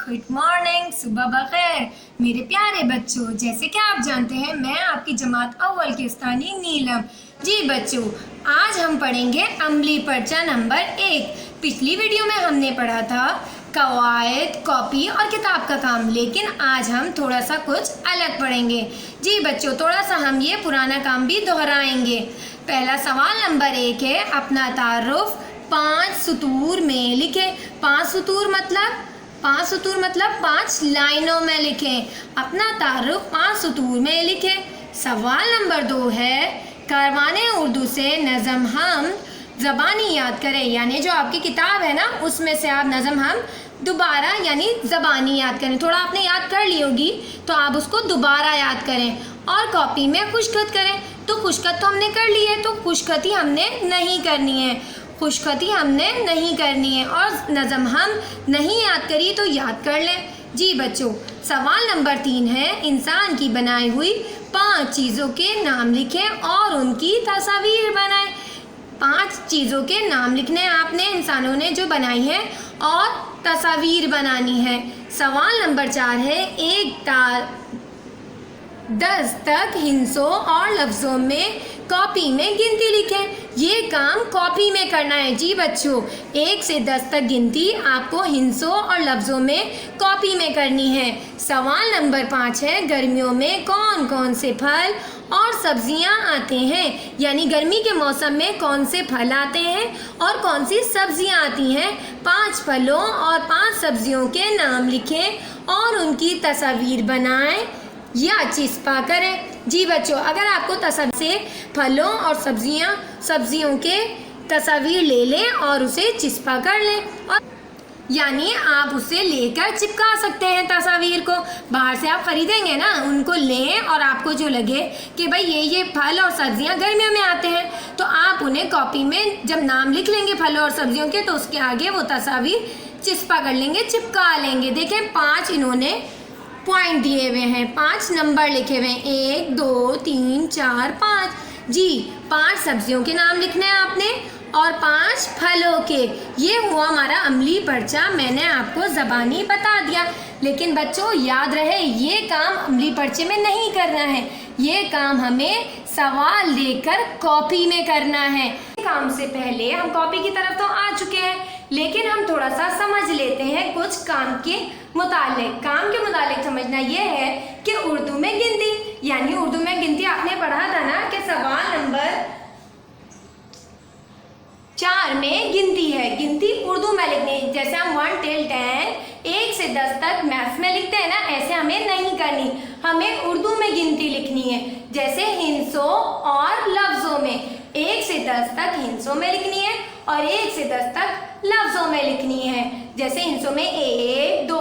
Good morning, सुबह बखैर मेरे प्यारे बच्चों। जैसे कि आप जानते हैं मैं आपकी जमात अव्वल की उस्तानी नीलम। जी बच्चों, आज हम पढ़ेंगे अमली पर्चा नंबर 1। पिछली वीडियो में हमने पढ़ा था कवायद, कॉपी और किताब का काम, लेकिन आज हम थोड़ा सा कुछ अलग पढ़ेंगे। जी बच्चों, थोड़ा सा हम ये पुराना काम भी दोहराएंगे। पहला सवाल नंबर 1 है, अपना तारुफ 5 सतूर में लिखें। 5 सतूर मतलब 5 लाइनों में लिखें। अपना तारुफ 5 सतूर में लिखें। सवाल नंबर 2 है, कारवाने उर्दू से नज़म हम ज़बानी याद करें। यानी जो आपकी किताब है ना, उसमें से आप नज़म हम दोबारा यानी ज़बानी याद करें। थोड़ा आपने याद कर ली होगी तो आप उसको दोबारा याद करें। और कॉपी में खुशखत करें। तो खुशखत तो हमने कर ली है, तो खुशखती हमने नहीं करनी है। खुशखती हमने नहीं करनी है और नज़म हम नहीं याद करी तो याद कर लें। जी बच्चों, सवाल नंबर 3 है, इंसान की बनाई हुई 5 चीज़ों के नाम लिखें और उनकी तस्वीर बनाएं। 5 चीज़ों के नाम लिखने हैं आपने, इंसानों ने जो बनाई है, और तस्वीर बनानी है। सवाल नंबर 4 है, 1 10 तक हिंसों और लफ्ज़ों में कॉपी में गिनती लिखें। ये काम कॉपी में करना है। जी बच्चों, 1 से 10 तक गिनती आपको हिंसों और लफ्ज़ों में कॉपी में करनी है। सवाल नंबर 5 है, गर्मियों में कौन कौन से फल और सब्जियां आते हैं। यानी गर्मी के मौसम में कौन से फल आते हैं और कौन सी सब्जियां आती हैं। 5 फलों और 5 सब्जियों के नाम लिखें और उनकी तस्वीर बनाएं या चिस्पा करें। जी बच्चों, अगर आपको तस्वीर से फलों और सब्जियों के तस्वीर ले लें और उसे चिस्पा कर लें, और यानी आप उसे लेकर चिपका सकते हैं। तस्वीर को बाहर से आप खरीदेंगे ना, उनको लें और आपको जो लगे कि भाई ये फल और सब्जियां गर्मियों में आते हैं, तो आप उन्हें कॉपी में जब नाम लिख लेंगे फलों और सब्जियों के, तो उसके आगे वो तस्वीर चिस्पा कर लेंगे, चिपका लेंगे। देखें 5 इन्होंने पॉइंट दिए हुए हैं, 5 नंबर लिखे हुए हैं, 1 2 3 4 5। जी, 5 सब्जियों के नाम लिखने हैं आपने और 5 फलों के। ये हुआ हमारा अमली पर्चा। मैंने आपको ज़बानी बता दिया, लेकिन बच्चों याद रहे ये काम अमली पर्चे में नहीं करना है। ये काम हमें सवाल देकर कॉपी में करना है। काम से पहले हम कॉपी की तरफ तो आ चुके हैं, लेकिन हम थोड़ा सा समझ लेते हैं कुछ काम के मुतालिक। काम के मुतालिक समझना ये है कि उर्दू में गिनती, यानी उर्दू में गिनती आपने पढ़ा था ना कि सवाल नंबर 4 में गिनती है। गिनती उर्दू में लिखनी है। जैसे हम 1 till 10 1 से 10 तक मैथ्स में लिखते हैं ना, ऐसे हमें नहीं करनी। हमें उर्दू में गिनती लिखनी है। जैसे हिंसों और लफ्ज़ों में 1 से 10 तक हिंसों में लिखनी है और 1 से 10 तक लफ्ज़ों में लिखनी है। जैसे हिंसों में 1 2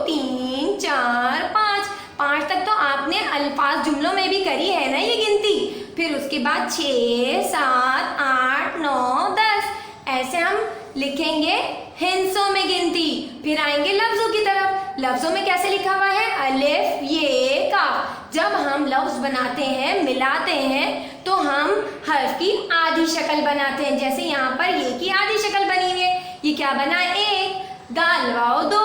3 4 5 तक तो आपने अल्फाज जुमलों में भी करी है ना ये गिनती। फिर उसके बाद 6 7 8 9 10 ऐसे हम लिखेंगे हिंसों में गिनती। फिर आएंगे लफ्ज़ों की तरफ। लफ्ज़ों में कैसे लिखा हुआ है, अलिफ ये काफ। जब हम लफ्ज़ बनाते हैं, मिलाते हैं, तो हम हर्फ की आधी शक्ल बनाते हैं। जैसे यहाँ पर ये की आधी शक्ल बनी हुई है। ये क्या बना, 1 दाल वाओ 2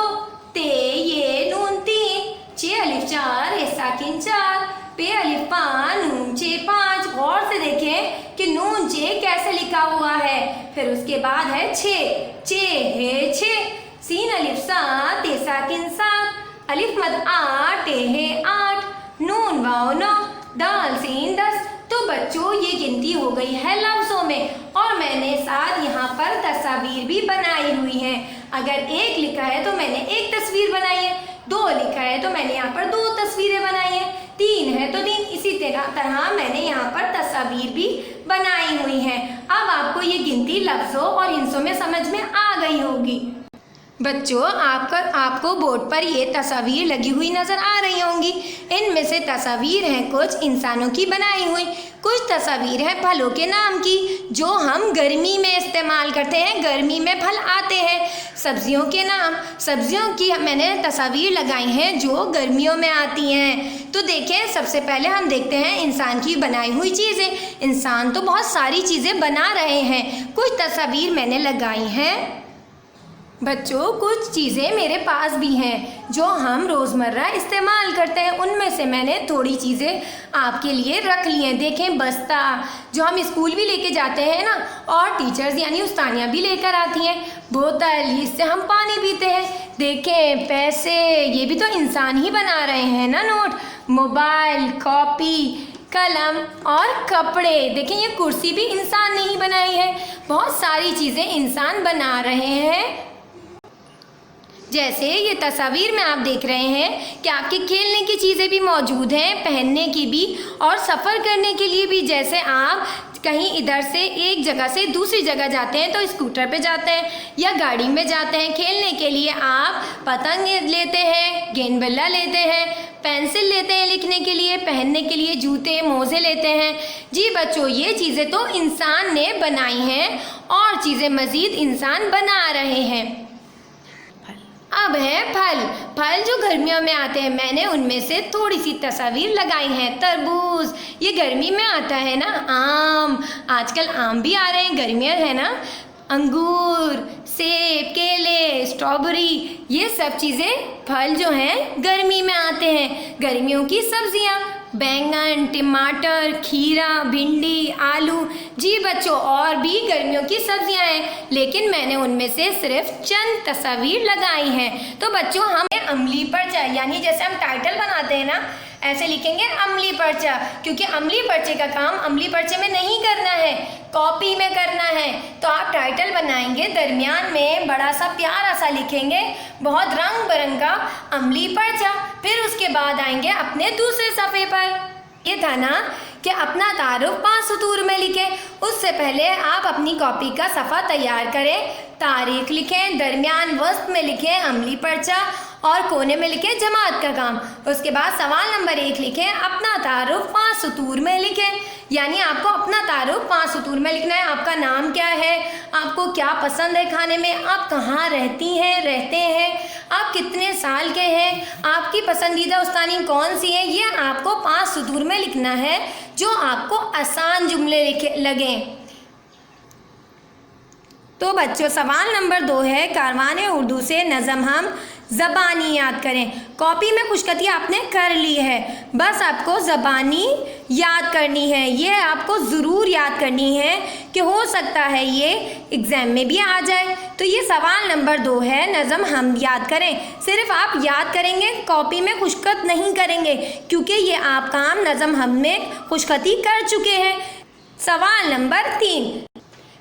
ते ये नून 3 चे अलिफ 4 हे साकिन 4 पे अलिफ 5 नून चे 5। गौर से देखें कि नून चे कैसे लिखा हुआ है। फिर उसके बाद है 6 चे है 6 सीन अलिफ 7 ते साकिन 7 अलिफ मद 8 ते है 8 नून वाओ 9 दाल सीन 10। तो बच्चों ये गिनती हो गई है लफ्ज़ों में, और मैंने साथ यहाँ पर तस्वीर भी बनाई हुई है। अगर 1 लिखा है तो मैंने 1 तस्वीर बनाई है, 2 लिखा है तो मैंने यहाँ पर 2 तस्वीरें बनाई है, 3 है तो 3। इसी तरह मैंने यहाँ पर तस्वीर भी बनाई हुई है। अब आपको ये गिनती लफ्ज़ों और हिंसों में समझ में आ गई होगी। बच्चों, आपको बोर्ड पर ये तस्वीर लगी हुई नज़र आ रही होंगी। इनमें से तस्वीर हैं कुछ इंसानों की बनाई हुई, कुछ तस्वीर है फलों के नाम की जो हम गर्मी में इस्तेमाल करते हैं, गर्मी में फल आते हैं। सब्जियों के नाम, सब्जियों की मैंने तस्वीर लगाई हैं जो गर्मियों में आती हैं। तो देखें, सबसे पहले हम देखते हैं इंसान की बनाई हुई चीज़ें। इंसान तो बहुत सारी चीज़ें बना रहे हैं। कुछ तस्वीर मैंने लगाई हैं बच्चों, कुछ चीज़ें मेरे पास भी हैं जो हम रोज़मर्रा इस्तेमाल करते हैं। उनमें से मैंने थोड़ी चीज़ें आपके लिए रख ली हैं। देखें, बस्ता जो हम स्कूल भी लेके जाते हैं ना, और टीचर्स यानी उस्तानियाँ भी लेकर आती हैं। बोतल, इससे हम पानी पीते हैं। देखें, पैसे, ये भी तो इंसान ही बना रहे हैं ना, नोट। मोबाइल, कॉपी, कलम और कपड़े। देखें, ये कुर्सी भी इंसान ने ही बनाई है। बहुत सारी चीज़ें इंसान बना रहे हैं। जैसे ये तस्वीर में आप देख रहे हैं कि आपके खेलने की चीज़ें भी मौजूद हैं, पहनने की भी और सफ़र करने के लिए भी। जैसे आप कहीं इधर से एक जगह से दूसरी जगह जाते हैं तो स्कूटर पे जाते हैं या गाड़ी में जाते हैं। खेलने के लिए आप पतंग लेते हैं, गेंद बल्ला लेते हैं, पेंसिल लेते हैं लिखने के लिए, पहनने के लिए जूते मोजे लेते हैं। जी बच्चों, ये चीज़ें तो इंसान ने बनाई हैं और चीज़ें मज़ीद इंसान बना रहे हैं। अब है फल। फल जो गर्मियों में आते हैं, मैंने उनमें से थोड़ी सी तस्वीर लगाई है। तरबूज, ये गर्मी में आता है ना। आम, आजकल आम भी आ रहे हैं, गर्मियाँ है ना। अंगूर, सेब, केले, स्ट्रॉबेरी, ये सब चीज़ें फल जो हैं गर्मी में आते हैं। गर्मियों की सब्जियाँ, बैंगन, टमाटर, खीरा, भिंडी, आलू। जी बच्चों, और भी गर्मियों की सब्जियां हैं, लेकिन मैंने उनमें से सिर्फ चंद तस्वीर लगाई हैं। तो बच्चों, हमें अमली पर्चा, यानी जैसे हम टाइटल बनाते हैं ना, ऐसे लिखेंगे अमली पर्चा, क्योंकि अमली पर्चे का काम अमली पर्चे में नहीं करना है, कॉपी में करना है। तो आप टाइटल बनाएंगे, दरमियान में बड़ा सा प्यारा सा लिखेंगे, बहुत रंग बिरंगा अमली पर्चा। फिर उसके बाद आएंगे अपने दूसरे सफ़े पर। ये था ना कि अपना तारुफ 5 सतूर में लिखें। उससे पहले आप अपनी कॉपी का सफ़ा तैयार करें, तारीख लिखें, दरमियान वस्त में लिखें अमली पर्चा और कोने में लिखें जमात का काम। उसके बाद सवाल नंबर 1 लिखें, अपना तारुफ 5 सतूर में लिखें। यानी आपको अपना तारुफ 5 सतूर में लिखना है। आपका नाम क्या है, आपको क्या पसंद है खाने में, आप कहाँ रहती हैं रहते हैं, आप कितने साल के हैं, आपकी पसंदीदा उस्तानी कौन सी है, ये आपको 5 सतूर में लिखना है, जो आपको आसान जुमले लगें। तो बच्चों, सवाल नंबर 2 है, कारवाने उर्दू से नज़म हम ज़बानी याद करें। कॉपी में खुशखती आपने कर ली है, बस आपको ज़बानी याद करनी है। ये आपको ज़रूर याद करनी है कि हो सकता है ये एग्ज़ाम में भी आ जाए। तो ये सवाल नंबर 2 है, नज़म हम याद करें। सिर्फ आप याद करेंगे, कॉपी में खुशखत नहीं करेंगे, क्योंकि ये आप काम नज़म हम में खुशखती कर चुके हैं। सवाल नंबर 3।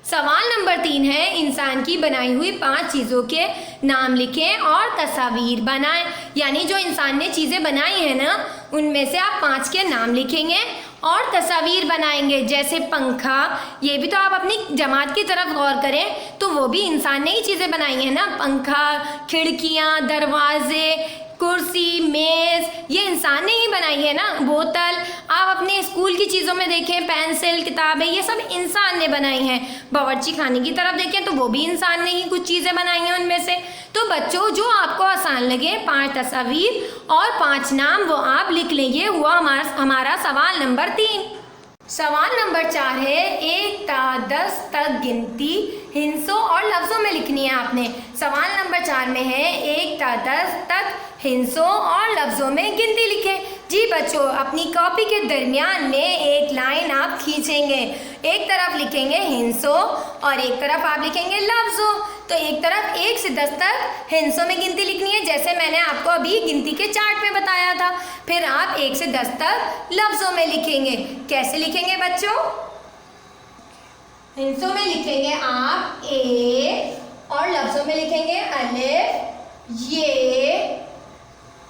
सवाल नंबर 3 है, इंसान की बनाई हुई 5 चीज़ों के नाम लिखें और तस्वीर बनाएं। यानी जो इंसान ने चीज़ें बनाई हैं ना, उनमें से आप 5 के नाम लिखेंगे और तस्वीर बनाएंगे। जैसे पंखा, ये भी तो आप अपनी जमात की तरफ गौर करें तो वो भी इंसान ने ही चीज़ें बनाई हैं ना। पंखा, खिड़कियाँ, दरवाजे, कुर्सी, मेज़, ये इंसान ने ही बनाई है ना। बोतल, आप अपने स्कूल की चीज़ों में देखें, पेंसिल, किताबें, ये सब इंसान ने बनाई हैं। बावर्ची खाने की तरफ देखें तो वो भी इंसान ने ही कुछ चीज़ें बनाई हैं उनमें से। तो बच्चों, जो आपको आसान लगे, 5 तस्वीर और 5 नाम वो आप लिख लें। ये हुआ हमारा सवाल नंबर 3। सवाल नंबर 4 है, 1 ता 10 तक गिनती हिंसों और लफ्ज़ों में लिखनी है आपने। सवाल नंबर 4 में है, 1 ता 10 तक हिंसों और लफ्ज़ों में गिनती लिखें। जी बच्चों, अपनी कॉपी के दरमियान में एक लाइन आप खींचेंगे। एक तरफ लिखेंगे हिंसों और एक तरफ आप लिखेंगे लफ्ज़ों। तो एक तरफ 1 से 10 तक हिंसों में गिनती लिखनी है, जैसे मैंने आपको अभी गिनती के चार्ट में बताया था। फिर आप 1 से 10 तक लफ्ज़ों में लिखेंगे। कैसे लिखेंगे बच्चों? हिंसों में लिखेंगे आप ए और लफ्ज़ों में लिखेंगे अलिफ, ये,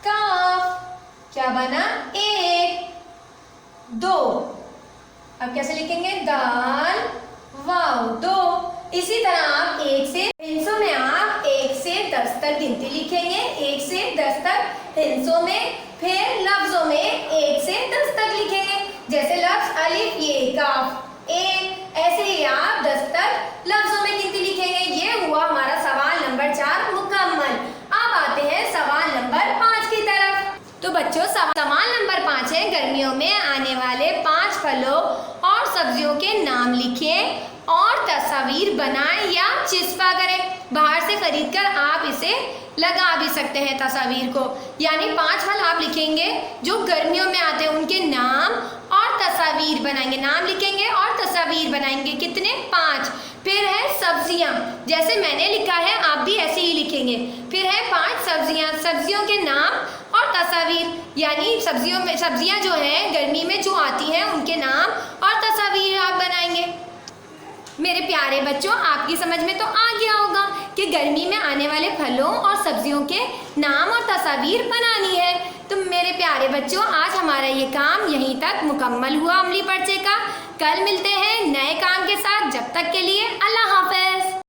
काफ। क्या बना? 1, 2। अब कैसे लिखेंगे? दाल, वाव, 2। इसी तरह आप 1 से हिंसों में आप 1 से 10 तक गिनती लिखेंगे, 1 से 10 तक हिंसों में। फिर लफ्ज़ों में 1 से 10 तक लिखेंगे, जैसे लफ्ज़ अलिफ, ये, काफ, 1। ऐसे ही आप 10 तक लफ्ज़ों में गिनती लिखेंगे। ये हुआ हमारा सवाल नंबर 4 मुकम्मल। अब आते हैं सवाल नंबर 5 की तरफ। तो बच्चों, सवाल नंबर 5 है, गर्मियों में आने वाले 5 फलों और सब्जियों के नाम लिखें और तस्वीर बनाएं या चिस्पा करें। बाहर से खरीद कर आप इसे लगा भी सकते हैं तस्वीर को। यानी 5 फल आप लिखेंगे जो गर्मियों में आते हैं, उनके नाम और तस्वीर बनाएंगे। नाम लिखेंगे और तस्वीर बनाएंगे। कितने? 5। फिर है सब्जियां, जैसे मैंने लिखा है आप भी ऐसे ही लिखेंगे। फिर है 5 सब्जियां, सब्जियों के नाम और तस्वीर, यानी सब्जियां जो हैं गर्मी में जो आती हैं उनके नाम और तस्वीर आप बनाएंगे। मेरे प्यारे बच्चों, आपकी समझ में तो आ गया होगा कि गर्मी में आने वाले फलों और सब्जियों के नाम और तस्वीर बनानी है। तो मेरे प्यारे बच्चों, आज हमारा ये काम यहीं तक मुकम्मल हुआ अमली पर्चे का। कल मिलते हैं नए काम के साथ। जब तक के लिए अल्लाह हाफ़िज़।